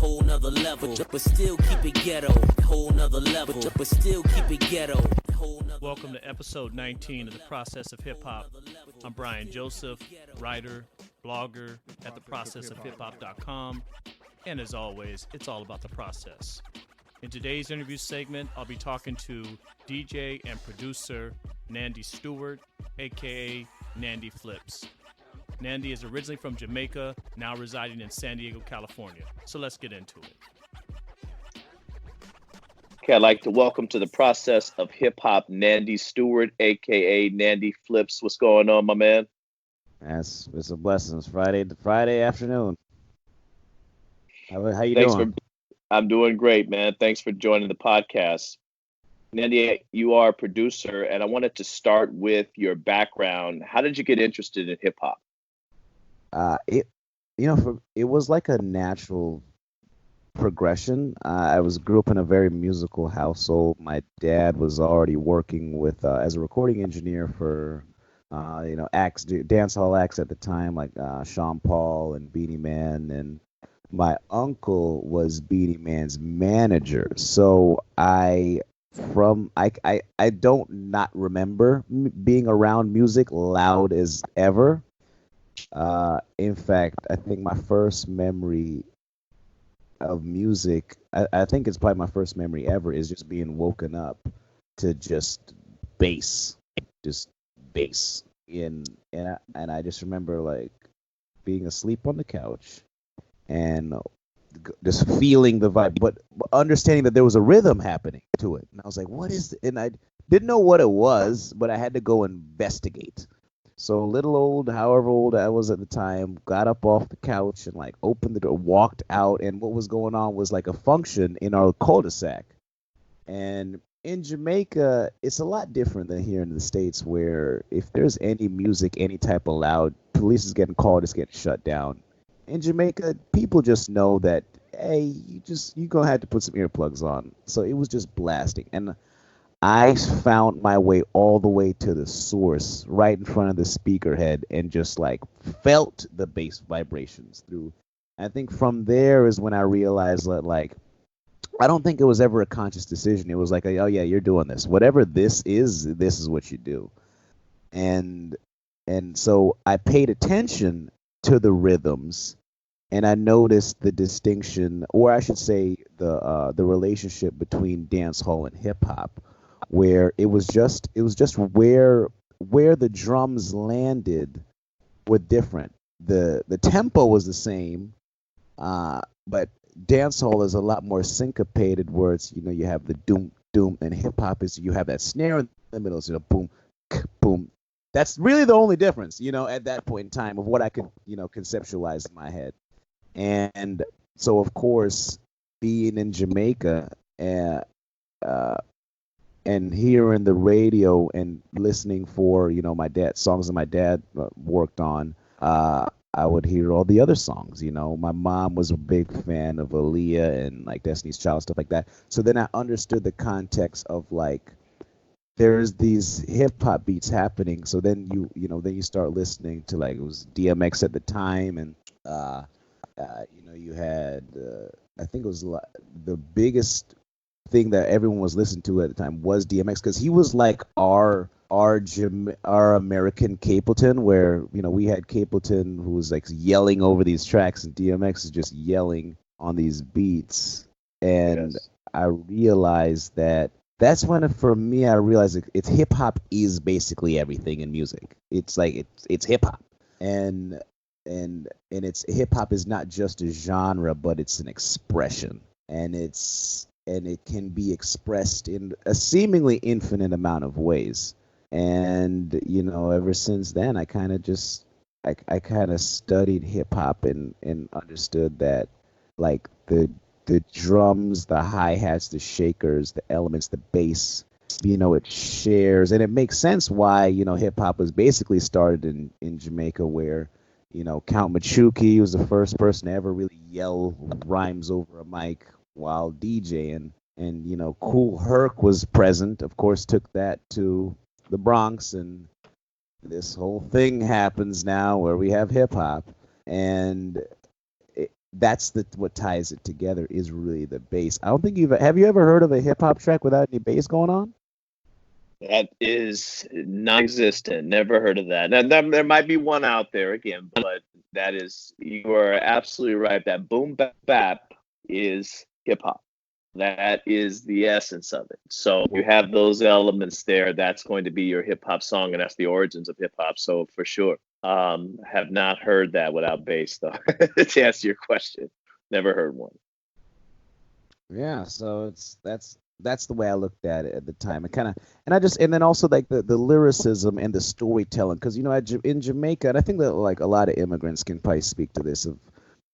whole nother level, but still keep it ghetto. Whole nother level, but still keep it ghetto. Welcome to episode 19 of The Process of Hip Hop. I'm Brian Joseph, writer, blogger at theprocessofhiphop.com, and as always, it's all about the process. In today's interview segment, I'll be talking to DJ and producer Nandi Stewart, aka Nandi Flipzz. Nandi is originally from Jamaica, now residing in San Diego, California. So let's get into it. Okay, I'd like to welcome to the process of hip hop Nandi Stewart, aka Nandi Flipzz. What's going on, my man? It's a blessing. It's Friday afternoon. How you doing? I'm doing great, man. Thanks for joining the podcast. Nandi, you are a producer, and I wanted to start with your background. How did you get interested in hip hop? It was like a natural progression. I grew up in a very musical household. My dad was already working with as a recording engineer for dancehall acts at the time, like Sean Paul and Beanie Man, and my uncle was Beanie Man's manager. So I don't not remember being around music loud as ever. In fact, I think my first memory of music, I think it's probably my first memory ever, is just being woken up to just bass. And I just remember like being asleep on the couch and just feeling the vibe, but understanding that there was a rhythm happening to it. And I was like, what is it? And I didn't know what it was, but I had to go investigate. So however old I was at the time, got up off the couch and like opened the door, walked out, and what was going on was like a function in our cul-de-sac. And in Jamaica, it's a lot different than here in the States, where if there's any music, any type of loud, police is getting called, it's getting shut down. In Jamaica, people just know that, hey, you're gonna have to put some earplugs on. So it was just blasting. And I found my way all the way to the source, right in front of the speaker head, and just like felt the bass vibrations through. I think from there is when I realized that, like, I don't think it was ever a conscious decision. It was like, oh yeah, you're doing this. Whatever this is what you do. And so I paid attention to the rhythms, and I noticed the distinction, or I should say the relationship between dancehall and hip hop, where it was just where the drums landed were different. The tempo was the same, but dancehall is a lot more syncopated, where it's, you have the doom doom, and hip hop is, you have that snare in the middle, so boom boom. That's really the only difference, at that point in time, of what I could, conceptualize in my head. And so, of course, being in Jamaica, and hearing the radio and listening for, my dad, songs that my dad worked on, I would hear all the other songs. My mom was a big fan of Aaliyah and like Destiny's Child, stuff like that. So then I understood the context of like, there's these hip hop beats happening. So then you start listening to, like, it was DMX at the time, and you had I think it was the biggest thing that everyone was listening to at the time was DMX, because he was like our American Capleton, where we had Capleton who was like yelling over these tracks, and DMX is just yelling on these beats. And yes. I realized that's when, for me, I realized it's hip hop is basically everything in music. It's like it's hip hop, and it's hip hop is not just a genre, but it's an expression, and it can be expressed in a seemingly infinite amount of ways. And ever since then, I kind of studied hip hop and understood that, like, the drums, the hi-hats, the shakers, the elements, the bass, it shares, and it makes sense why hip hop was basically started in Jamaica, where Count Machuki was the first person to ever really yell rhymes over a mic while DJing, and Kool Herc was present, of course, took that to the Bronx, and this whole thing happens now where we have hip hop. And that's what ties it together is really the bass. I don't think have you ever heard of a hip hop track without any bass going on? That is non-existent. Never heard of that. Now, there might be one out there again, but that is, you are absolutely right. That boom bap bap is hip hop. That is the essence of it. So you have those elements there. That's going to be your hip hop song, and that's the origins of hip hop. So for sure, have not heard that without bass though. To answer your question, never heard one. Yeah, so that's the way I looked at it at the time. It kind of, and then also like the lyricism and the storytelling, because in Jamaica, and I think that like a lot of immigrants can probably speak to this. Of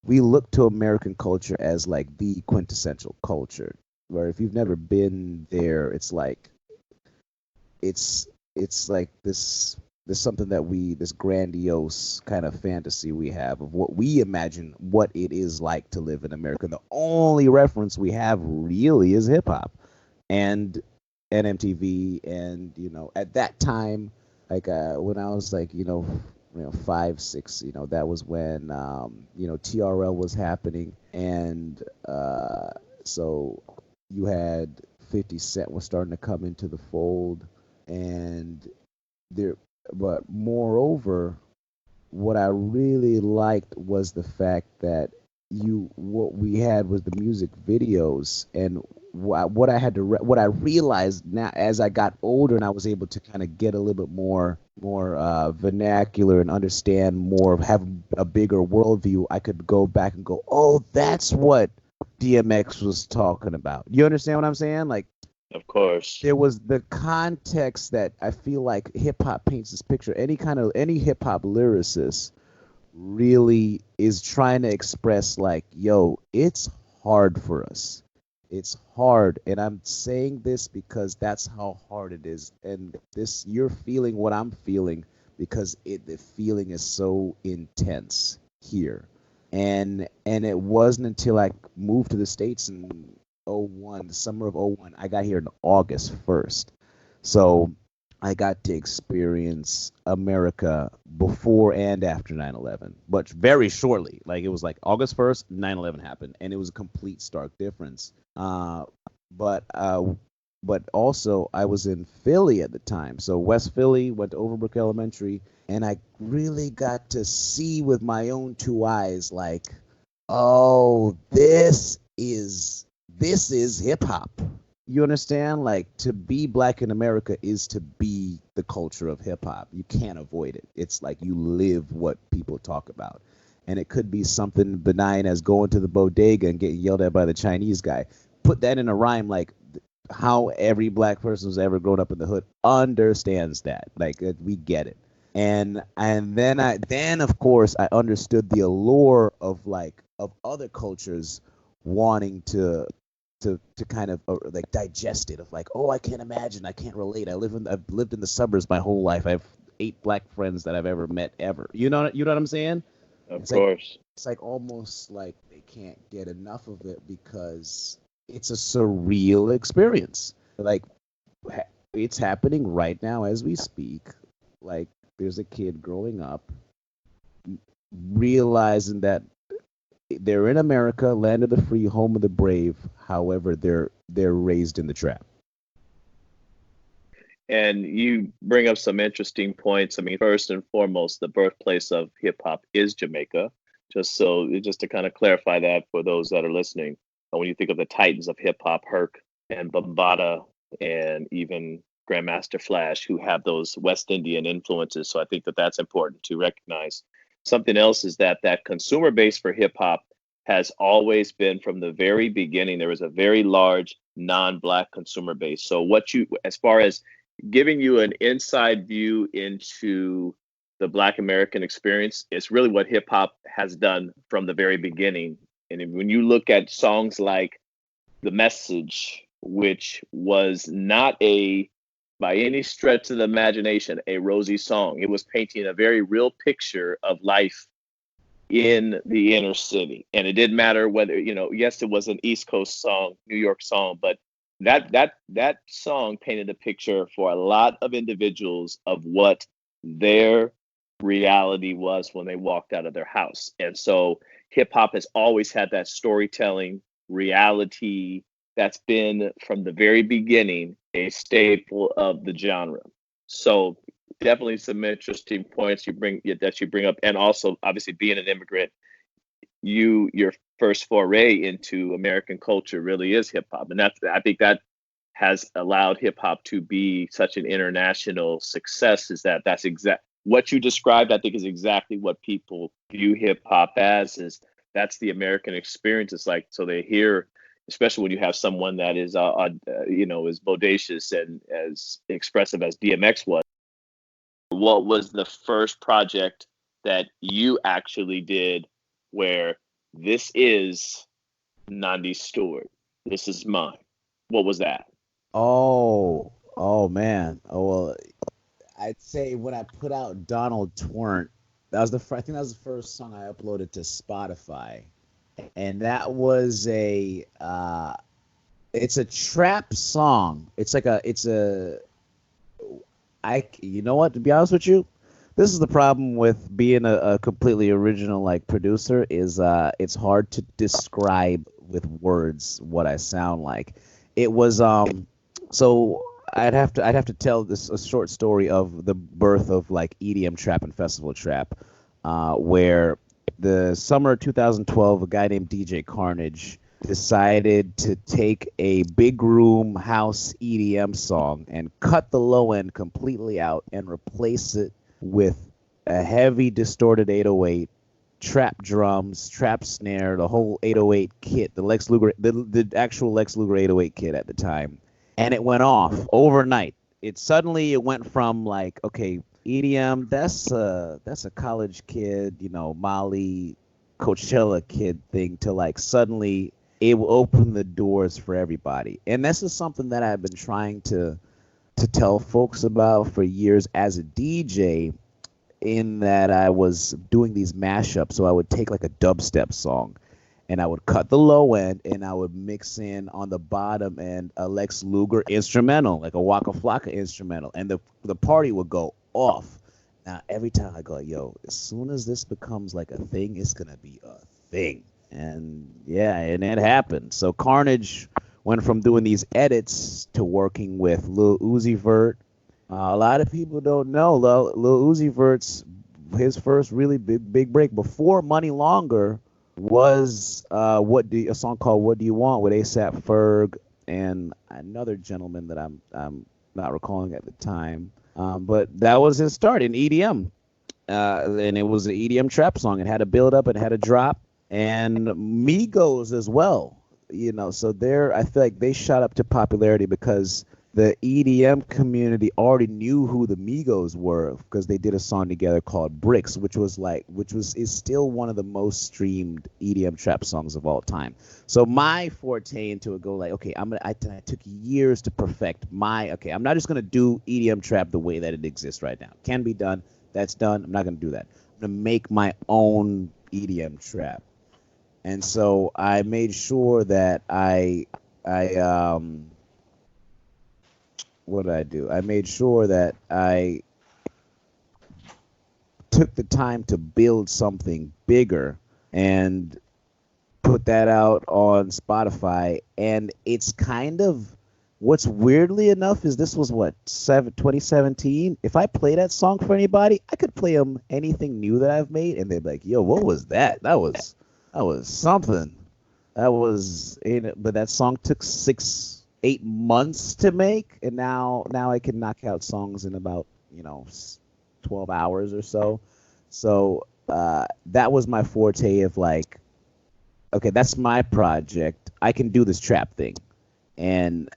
we look to American culture as like the quintessential culture, where if you've never been there, it's like it's like this something that this grandiose kind of fantasy we have of what we imagine what it is like to live in America. The only reference we have really is hip hop and MTV, and at that time, like when I was like 5, 6, that was when TRL was happening, and so you had 50 Cent was starting to come into the fold, and there. But moreover, what I really liked was the fact that what we had was the music videos, and what I realized now as I got older and I was able to kind of get a little bit more vernacular and understand more, have a bigger worldview. I could go back and go, oh, that's what DMX was talking about. You understand what I'm saying? Like, of course. there was the context that I feel like hip hop paints this picture. Any hip hop lyricist really is trying to express like, yo, it's hard for us. It's hard. And I'm saying this because that's how hard it is. And you're feeling what I'm feeling because the feeling is so intense here. And it wasn't until I moved to the States in the summer of 01. I got here on August 1st. So I got to experience America before and after 9/11, but very shortly. Like it was like August 1st, 9/11 happened, and it was a complete stark difference. But also I was in Philly at the time. So West Philly, went to Overbrook Elementary, and I really got to see with my own two eyes like, oh, this is hip hop. You understand? Like, to be black in America is to be the culture of hip hop. You can't avoid it. It's like you live what people talk about. And it could be something benign as going to the bodega and getting yelled at by the Chinese guy. Put that in a rhyme, like how every black person who's ever grown up in the hood understands that. Like, we get it. And then of course I understood the allure of other cultures wanting to kind of like digest it, of like, oh, I can't imagine, I can't relate. I've lived in the suburbs my whole life. I have 8 black friends that I've ever met ever. You know what I'm saying? Of course. It's like almost like they can't get enough of it because it's a surreal experience. Like it's happening right now as we speak. Like there's a kid growing up realizing that they're in America, land of the free, home of the brave. However, they're raised in the trap. And you bring up some interesting points. I mean, first and foremost, the birthplace of hip hop is Jamaica. Just to kind of clarify that for those that are listening, when you think of the titans of hip hop, Herc and Bambaataa, and even Grandmaster Flash, who have those West Indian influences. So I think that that's important to recognize. Something else is that consumer base for hip hop has always been, from the very beginning, there was a very large non-black consumer base. So as far as giving you an inside view into the Black American experience, it's really what hip hop has done from the very beginning. And when you look at songs like The Message, which was not by any stretch of the imagination, a rosy song. It was painting a very real picture of life in the inner city. And it didn't matter whether, yes, it was an East Coast song, New York song, but that song painted a picture for a lot of individuals of what their reality was when they walked out of their house. And so hip hop has always had that storytelling reality that's been from the very beginning a staple of the genre. So definitely some interesting points you bring up, and also obviously being an immigrant, your first foray into American culture really is hip hop, and I think that has allowed hip hop to be such an international success. Is that's exact what you described? I think is exactly what people view hip hop as. Is that's the American experience. It's like, so they hear, especially when you have someone that is as bodacious and as expressive as DMX was. What was the first project that you actually did where this is Nandi Stewart, this is mine? What was that? Oh man. Oh well, I'd say when I put out Donald Twernt, I think that was the first song I uploaded to Spotify, and that was it's a trap song. You know what? To be honest with you, this is the problem with being a completely original like producer is it's hard to describe with words what I sound like. It was so I'd have to tell this a short story of the birth of like EDM trap and festival trap, where the summer of 2012 a guy named DJ Carnage decided to take a big room house EDM song and cut the low end completely out and replace it with a heavy distorted 808, trap drums, trap snare, the whole 808 kit, the Lex Luger, the actual Lex Luger 808 kit at the time, and it went off overnight. It went from like, okay, EDM, that's a college kid, Molly Coachella kid thing, to like suddenly it will open the doors for everybody. And this is something that I've been trying to tell folks about for years as a DJ, in that I was doing these mashups. So I would take like a dubstep song and I would cut the low end and I would mix in on the bottom end a Lex Luger instrumental, like a Waka Flocka instrumental, and the party would go off. Now every time I go, yo, as soon as this becomes like a thing, it's gonna be a thing. And yeah, and it happened. So Carnage went from doing these edits to working with Lil Uzi Vert. A lot of people don't know Lil Uzi Vert's his first really big break before Money Longer was a song called "What Do You Want" with ASAP Ferg and another gentleman that I'm not recalling at the time. But that was his start in EDM, and it was an EDM trap song. It had a build up, it had a drop, and Migos as well. So I feel like they shot up to popularity because the EDM community already knew who the Migos were because they did a song together called Bricks, which is still one of the most streamed EDM trap songs of all time. So my forte into it like, okay, I took years to perfect okay, I'm not just gonna do EDM trap the way that it exists right now. Can be done, that's done. I'm not gonna do that. I'm gonna make my own EDM trap. And so I made sure that what did I do? I made sure that I took the time to build something bigger and put that out on Spotify. And it's kind of, what's weirdly enough is this was 2017. If I play that song for anybody, I could play them anything new that I've made, and they'd be like, "Yo, what was that? That was something." But that song took 8 months to make, and now I can knock out songs in about 12 hours or so. So that was my forte of like, okay, that's my project. I can do this trap thing, and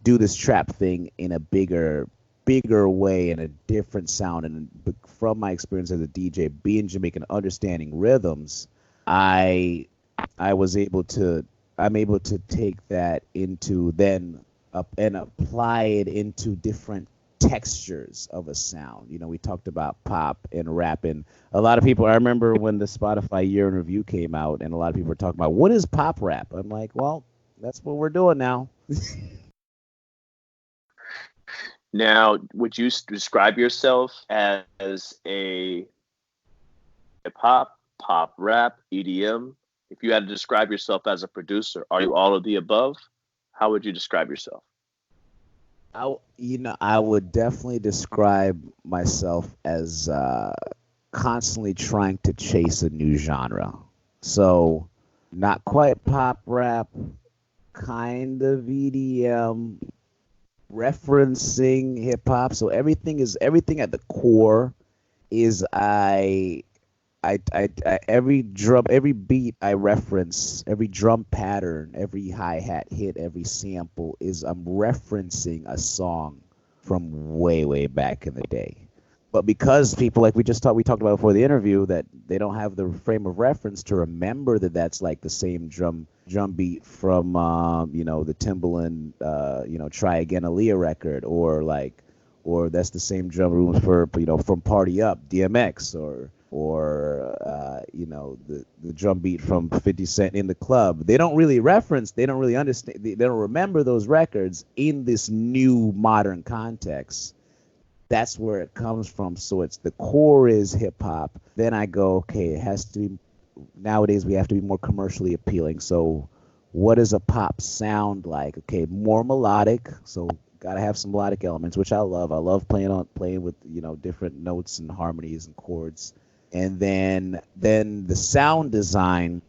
do this trap thing in a bigger way, in a different sound. And from my experience as a DJ, being Jamaican, understanding rhythms, I'm able to take that into then and apply it into different textures of a sound. We talked about pop and rap, and a lot of people, I remember when the Spotify Year in Review came out, and a lot of people were talking about, what is pop rap? I'm like, well, that's what we're doing now. Now, would you describe yourself as a hip hop pop, rap, EDM? If you had to describe yourself as a producer, are you all of the above? How would you describe yourself? I would definitely describe myself as constantly trying to chase a new genre. So, not quite pop rap, kind of EDM, referencing hip hop. So everything at the core is every beat I reference, every drum pattern, every hi-hat hit, every sample is I'm referencing a song from way back in the day. But because people, like we talked about before the interview, that they don't have the frame of reference to remember that that's like the same drum beat from the Timbaland Try Again Aaliyah record, or that's the same drum rooms for from Party Up DMX, or the drum beat from 50 Cent in the Club. They don't really understand, they don't remember those records in this new modern context. That's where it comes from. So it's the core is hip hop. Then I go, okay, it has to be, nowadays we have to be more commercially appealing. So what does a pop sound like? Okay, more melodic. So gotta have some melodic elements, which I love. I love playing with different notes and harmonies and chords. And then the sound design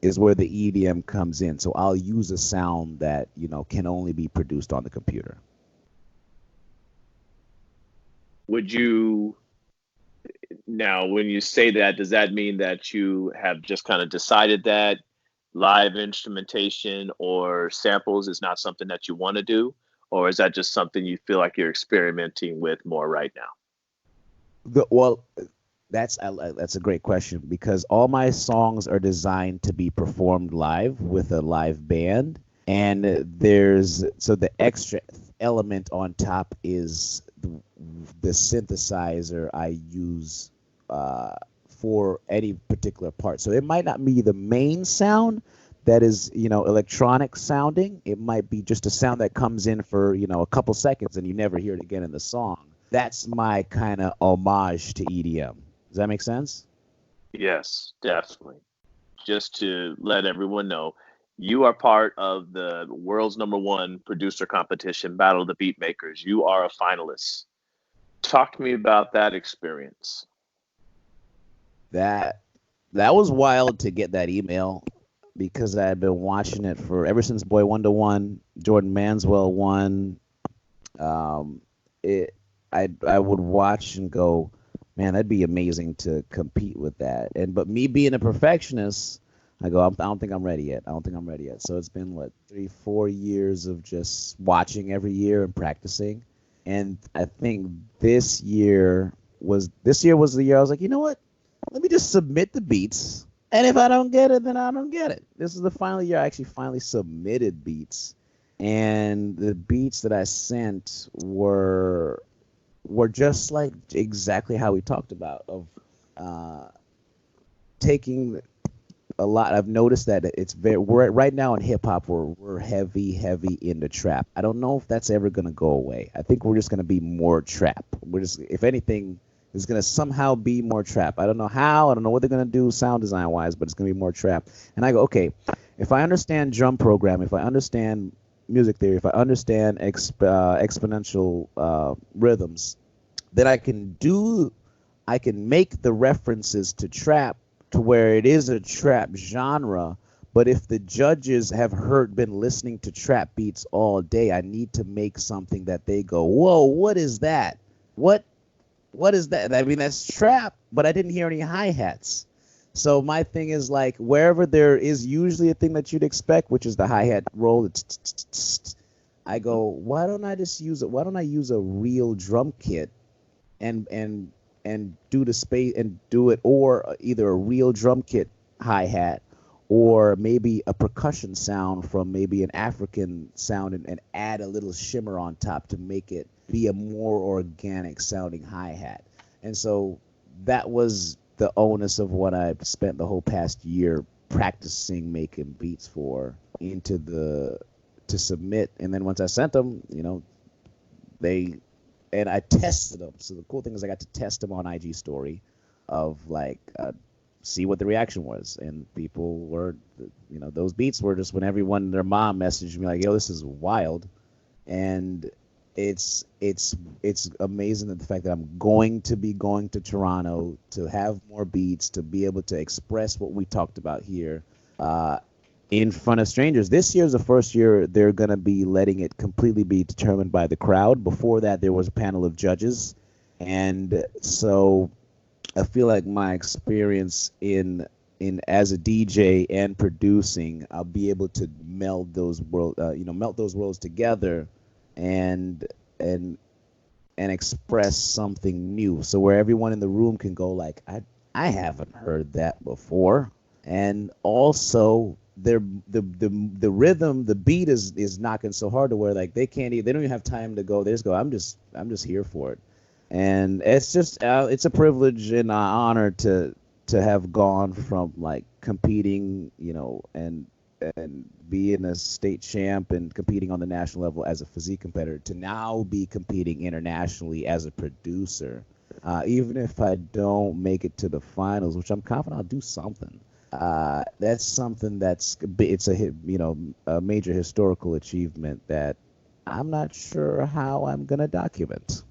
is where the EDM comes in. So I'll use a sound that can only be produced on the computer. Would you, now when you say that, does that mean that you have just kind of decided that live instrumentation or samples is not something that you want to do? Or is that just something you feel like you're experimenting with more right now? That's a great question, because all my songs are designed to be performed live with a live band, and the extra element on top is the synthesizer I use for any particular part. So it might not be the main sound that is electronic sounding. It might be just a sound that comes in for a couple seconds and you never hear it again in the song. That's my kind of homage to EDM. Does that make sense? Yes, definitely. Just to let everyone know, you are part of the world's #1 producer competition, Battle of the Beatmakers. You are a finalist. Talk to me about that experience. That was wild to get that email, because I had been watching it ever since Boy Wonder won, Jordan Manswell won. I would watch and go, man, that'd be amazing to compete with that. But me being a perfectionist, I go, I don't think I'm ready yet. So it's been 3-4 years of just watching every year and practicing. And I think this year was the year I was like, you know what? Let me just submit the beats. And if I don't get it, then I don't get it. This is the final year I actually finally submitted beats. And the beats that I sent were just like exactly how we talked about, of taking a lot. I've noticed that we're right now in hip hop, we're heavy into trap. I don't know if that's ever going to go away. I think we're just going to be more trap. If anything, it's going to somehow be more trap. I don't know how. I don't know what they're going to do sound design wise, but it's going to be more trap. And I go, okay, if I understand drum programming, if I understand music theory, if I understand exponential rhythms, then I can make the references to trap to where it is a trap genre. But if the judges have been listening to trap beats all day, I need to make something that they go, whoa, what is that? What is that? I mean, that's trap, but I didn't hear any hi-hats. So my thing is, like, wherever there is usually a thing that you'd expect, which is the hi-hat roll, I go, why don't I use a real drum kit and do the space and do it, or either a real drum kit hi-hat, or maybe a percussion sound from maybe an African sound, and add a little shimmer on top to make it be a more organic sounding hi-hat. And so that was the onus of what I spent the whole past year practicing making beats to submit. And then once I sent them, I tested them. So the cool thing is I got to test them on IG story of see what the reaction was. And people were, those beats were just when everyone, their mom messaged me like, yo, this is wild. And it's amazing that the fact that I'm going to be going to Toronto to have more beats, to be able to express what we talked about here in front of strangers. This year's the first year they're going to be letting it completely be determined by the crowd. Before that, there was a panel of judges. And so I feel like my experience in as a DJ and producing, I'll be able to meld those worlds together and express something new. So where everyone in the room can go like, I haven't heard that before. And also the rhythm, the beat is knocking so hard to where like they don't even have time to go. They just go, I'm just here for it. And it's just it's a privilege and an honor to have gone from like competing, and being a state champ and competing on the national level as a physique competitor to now be competing internationally as a producer. Even if I don't make it to the finals, which I'm confident I'll do something. That's something it's a major historical achievement that I'm not sure how I'm gonna document.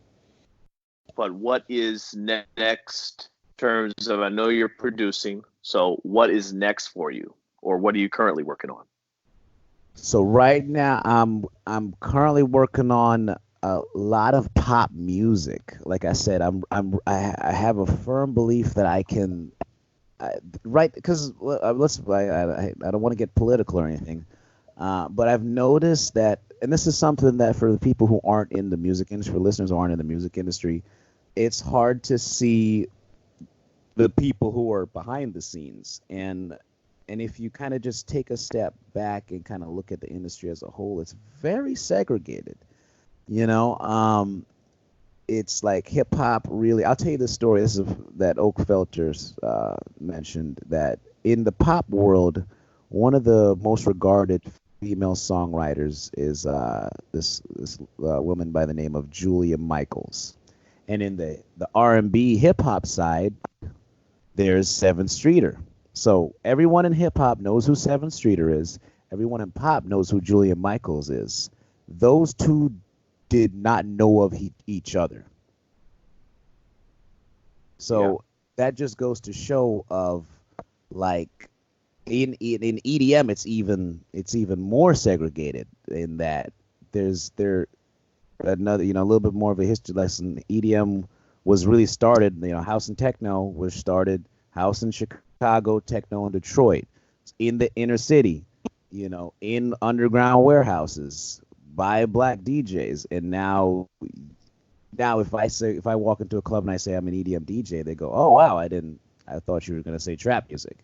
But what is next in terms of, I know you're producing, so what is next for you, or what are you currently working on? So right now I'm currently working on a lot of pop music. Like I said, I have a firm belief that I can right, because I don't want to get political or anything, but I've noticed that, and this is something that for the people who aren't in the music industry, for listeners who aren't in the music industry, it's hard to see the people who are behind the scenes. And if you kind of just take a step back and kind of look at the industry as a whole, it's very segregated. It's like hip hop really. I'll tell you this story. This is that Oak Felters mentioned that in the pop world, one of the most regarded female songwriters is this woman by the name of Julia Michaels. And in the R&B hip hop side, there's Seven Streeter. So everyone in hip hop knows who Seven Streeter is. Everyone in pop knows who Julia Michaels is. Those two did not know of each other. So that just goes to show of like in EDM it's even more segregated in that another, a little bit more of a history lesson. EDM was really started, house and techno was started, house in Chicago, techno in Detroit, in the inner city, in underground warehouses by black DJs. And now if I walk into a club and I say I'm an EDM DJ, they go, oh wow, I thought you were going to say trap music.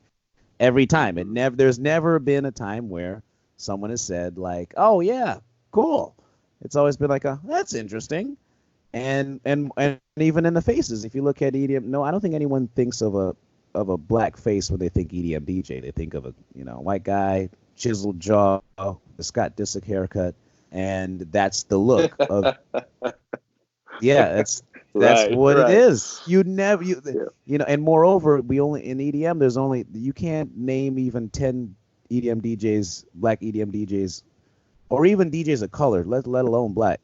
Every time. There's never been a time where someone has said like, oh yeah, cool. It's always been like, that's interesting. And even in the faces, if you look at EDM, no, I don't think anyone thinks of a black face when they think EDM DJ. They think of a white guy, chiseled jaw, a Scott Disick haircut, and that's the look of. Yeah, that's what it is. And moreover, in EDM, you can't name even 10 EDM DJs, black EDM DJs, or even DJs of color, let alone black,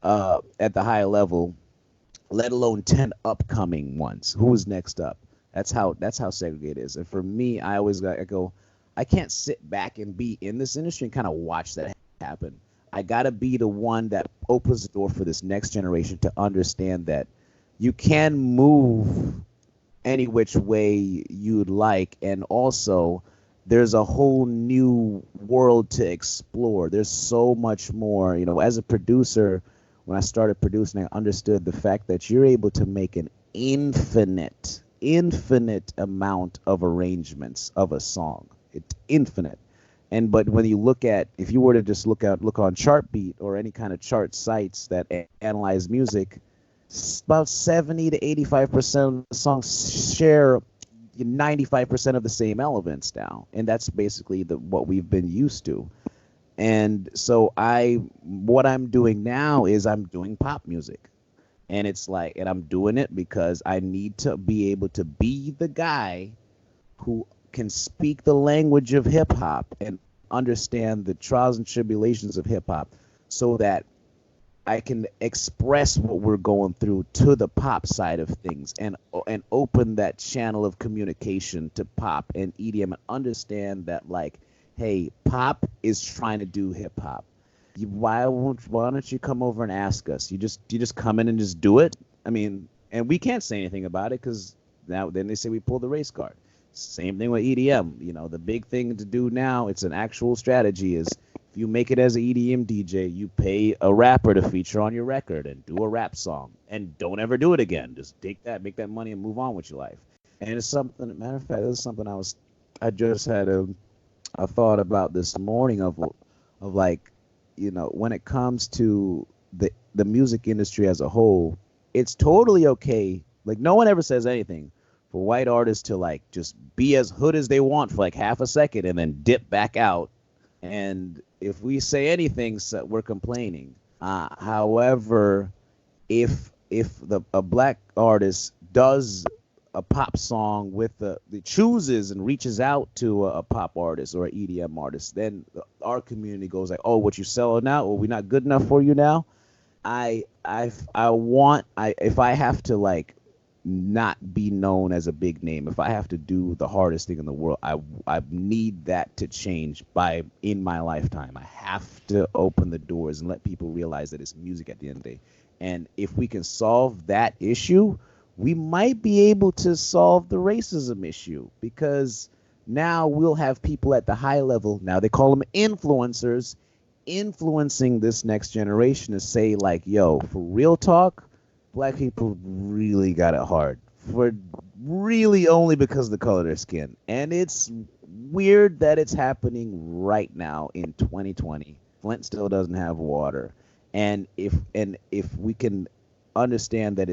at the high level, let alone 10 upcoming ones. Who's next up? That's how segregated it is. And for me, I can't sit back and be in this industry and kind of watch that happen. I gotta be the one that opens the door for this next generation to understand that you can move any which way you'd like, and also there's a whole new world to explore. There's so much more. As a producer, when I started producing, I understood the fact that you're able to make an infinite amount of arrangements of a song. It's infinite. But when you if you were to just look on Chartbeat or any kind of chart sites that analyze music, about 70 to 85% of the songs share 95% of the same elements now, and that's basically what we've been used to. And so what I'm doing now is I'm doing pop music, and I'm doing it because I need to be able to be the guy who can speak the language of hip hop and understand the trials and tribulations of hip hop, so that I can express what we're going through to the pop side of things, and open that channel of communication to pop and EDM, and understand that, like, hey, pop is trying to do hip hop. Why don't you come over and ask us? You just come in and just do it. I mean, and we can't say anything about it, because then they say we pull the race card. Same thing with EDM. You know, the big thing to do now, it's an actual strategy, is if you make it as an EDM DJ, you pay a rapper to feature on your record and do a rap song, and don't ever do it again. Just take that, make that money, and move on with your life. And it's something. Matter of fact, this is something I just had a thought about this morning of like, you know, when it comes to the music industry as a whole, it's totally okay. Like, no one ever says anything for white artists to, like, just be as hood as they want for like half a second and then dip back out. And if we say anything, so we're complaining. However, if a black artist does a pop song with the chooses and reaches out to a pop artist or an EDM artist, then our community goes like, oh, what you selling now? Well, we're not good enough for you now. If I have to, like, not be known as a big name, if I have to do the hardest thing in the world, I need that to change in my lifetime. I have to open the doors and let people realize that it's music at the end of the day. And if we can solve that issue, we might be able to solve the racism issue, because now we'll have people at the high level, now they call them influencers, influencing this next generation to say, like, yo, for real talk, black people really got it hard, for really only because of the color of their skin. And it's weird that it's happening right now in 2020. Flint still doesn't have water. And if we can understand that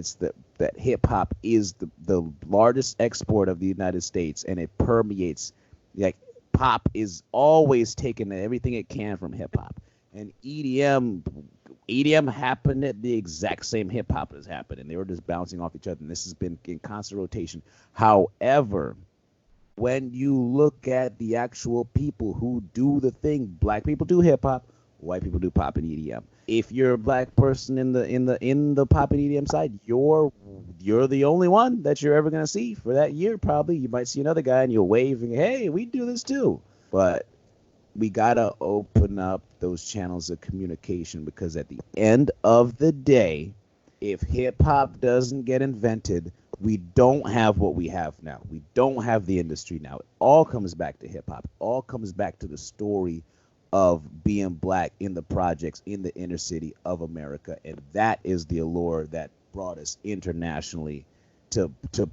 that hip hop is the largest export of the United States, and it permeates, like, pop is always taking everything it can from hip hop, and EDM happened at the exact same hip hop as happened, and they were just bouncing off each other, and this has been in constant rotation. However, when you look at the actual people who do the thing, black people do hip hop, white people do pop and EDM. If you're a black person in the pop and EDM side, you're the only one that you're ever gonna see for that year. Probably you might see another guy and you'll wave and, hey, we do this too. But we gotta open up those channels of communication, because at the end of the day, if hip hop doesn't get invented, we don't have what we have now. We don't have the industry now. It all comes back to hip hop. It all comes back to the story of being black in the projects in the inner city of America, and that is the allure that brought us internationally to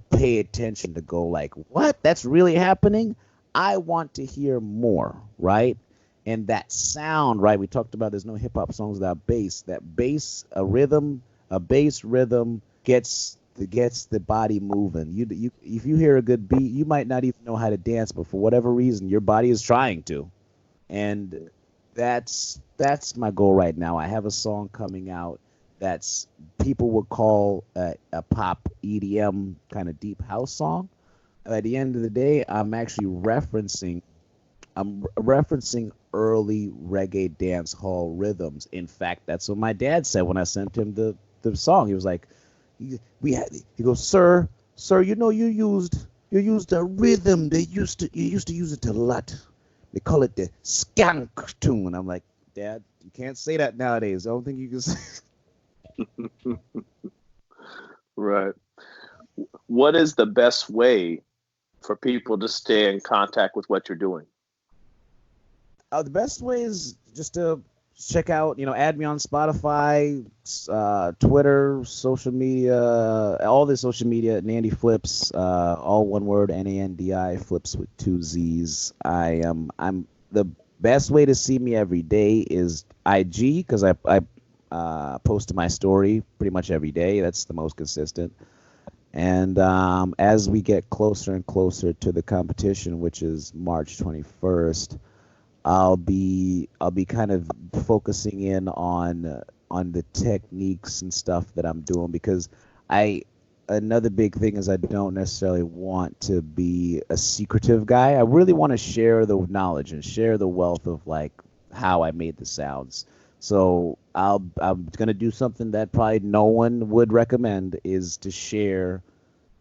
pay attention, to go like, what? That's really happening? I want to hear more, right? And that sound, right? We talked about there's no hip hop songs without bass. That bass, a bass rhythm gets the body moving. You if you hear a good beat, you might not even know how to dance, but for whatever reason, your body is trying to. And that's my goal right now. I have a song coming out that's people would call a pop EDM kind of deep house song. At the end of the day, I'm actually referencing early reggae dancehall rhythms. In fact, that's what my dad said when I sent him the song. He was like, he goes, sir, you know, you used a rhythm. You used to use it a lot. They call it the skank tune. I'm like, Dad, you can't say that nowadays. I don't think you can say. Right. What is the best way for people to stay in contact with what you're doing? The best way is just to check out, add me on Spotify, Twitter, social media, all the social media, Nandi Flipzz, all one word, Nandi Flipzz with 2 Z's. I'm the best way to see me every day is IG, because I post to my story pretty much every day. That's the most consistent. And as we get closer and closer to the competition, which is March 21st, I'll be kind of focusing in on the techniques and stuff that I'm doing, because I another big thing is I don't necessarily want to be a secretive guy. I really want to share the knowledge and share the wealth of like how I made the sounds. So I'm gonna do something that probably no one would recommend, is to share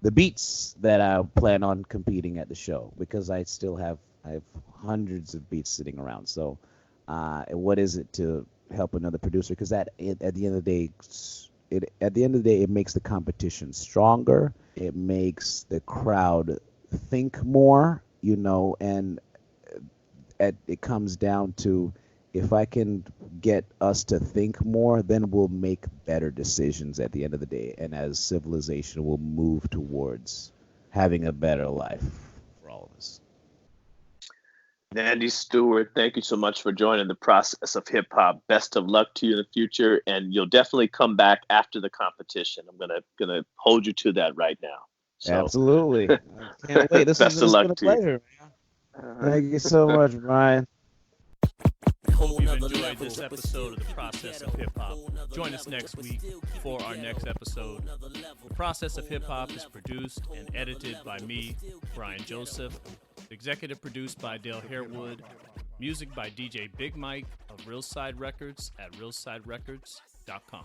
the beats that I plan on competing at the show, because I have hundreds of beats sitting around. So and what is it to help another producer? Because at the end of the day, it makes the competition stronger. It makes the crowd think more, and it comes down to, if I can get us to think more, then we'll make better decisions at the end of the day. And as civilization, we'll move towards having a better life for all of us. Nandi Stewart, thank you so much for joining the process of hip hop. Best of luck to you in the future, and you'll definitely come back after the competition. I'm gonna hold you to that right now. So, Absolutely. I can't wait. Best of It's been luck a to you. pleasure, man. Thank you so much, Brian. Hope you've enjoyed this episode of The Process of Hip Hop. Join us next week for our next episode. The Process of Hip Hop is produced and edited by me, Brian Joseph. Executive produced by Dale Harewood. Music by DJ Big Mike of Realside Records at realsiderecords.com.